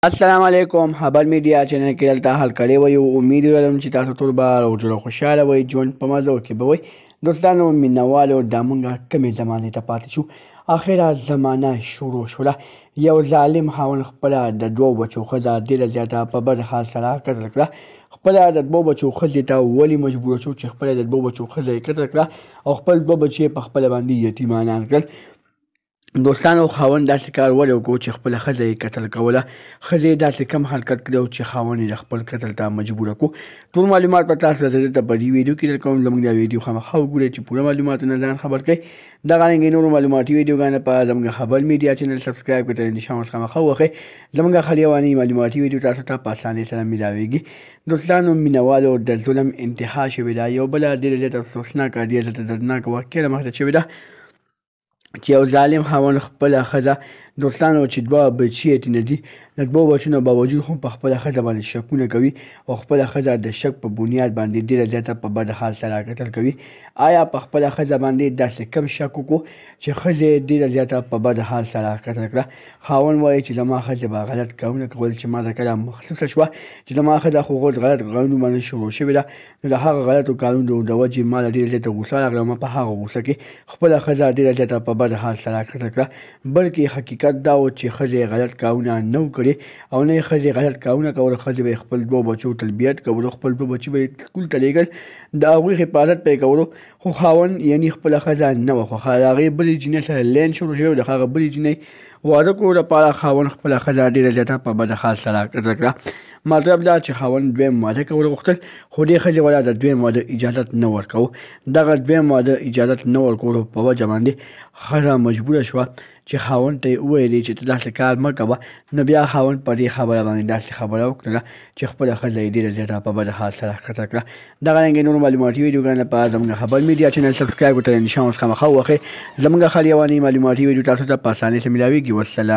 السلام علیکم. خبر میډیا چینل کې دلته حل کړی وي. امید لرم چې تاسو ټول به روغ خوشحاله وئ، ژوند په مزو کې به وئ. دوستانو مینوالو دا مونږ کمې زمانې ته پاتې شو. اخره زمانه شروع شوله. یو ظالم خاوند خپله د دوو بچو ښځه ډېره زیاته په بد حال سره قتل کړه. خپله د دوو بچو ښځې ته ولې مجبوره شو چې خپله د دوو بچو ښځه یې قتل کړه او خپل دوه بچي په خپله باندې یتیمانان کړل. دوستانو خاوند داسې کار ولې وکړو چې خپله ښځه یې قتل کوله. ښځې داسې کم حرکت کړی چې خاوند یې د خپل قتل ته مجبوره کړو. ټول معلومات به تاسو ته دلته په دې ویډیو کې درکوم. زموږ دا ویډیو خامخا وګورئ چې پوره معلوماتونه ځان خبر کړئ. دغه رنګې نورو معلوماتي ویډیوګانو په زموږ خبر میډیا چینل سبسکرایب کړئ، نشان ورڅخه خامخا ووهئ. زموږ خلیواني معلوماتي ویډیو تاسو ته په اسانۍ سره میلاویږي. دوستانو مینوالو د ظلم انتها شوې ده. یو بله ډېره زیاته افسوسناکه ډېره زیاته دردناکه واقعه رامخته شوې ده چې یو ظالم خاوند خپله ښځه، دوستانو چې دوه بچي یې ترېنه دي، د دوو بچو نه باوجود هم په خپله ښځه باندې شکونه کوي او خپله ښځه د شک په بنیاد باندې ډېره زیاته په بد حال سره قتل کوي. آیا په خپله ښځه باندې داسې کم شک وکړو چې ښځې ډېره زیاته په بد حال سره قتل کړه؟ خاوند وایي چې زما ښځې به غلط کارونه کول چې ما ته کله محسوسه شوه چې زما ښځه خو غلط کارونو باندې شروع شوې ده، نو د هغه غلطو کارونو د وجې ما له ډېره زیاته غوسه راغله. ما په هغه غوسه کې خپله ښځه ډېره زیاته په بد حال سره قتل کړه. بلکې حقیقت دا و چې ښځې غلط کارونه نه وو کړي او نه یې ښځې غلط کارونه کول. ښځې به یې خپل دوو بچو تربیت کولو، خپل دوه بچي به یې سکول ته لېږل، د هغوی حفاظت به یې کولو. خو خاوند یعنې خپله ښځه نه وه خوښه. د هغې بلې جینۍ سره لین شروع شوی و. د هغه بلې جینۍ واده کولو لپاره خاوند خپله ښځه ډېره زیاته په بد حال سره قتل کړه. مطلب دا چې خاوند دویم واده کول غوښتل، خو دې ښځې والا د دویم واده اجازت نه ورکوه. دغه دویم واده اجازت نه ورکولو په وجه باندې ښځه مجبوره شوه چې خاوند ته یې وویلې چې ته داسې کار مه کوه. نو بیا خاوند په دې خبره باندې داسې خبره وکړله چې خپله ښځه یې ډېره زیاته په بد حال سره قتل کړه. دغه رنګې نورو معلوماتي ویډیوګانو لپاره زموږ خبر میډیا چینل سبسکرایب کړئ، نشان ورڅخه خامخا ووهئ. زموږ خلیواني معلوماتي ویډیو تاسو ته په اسانۍ سره میلاویږي. والسلام.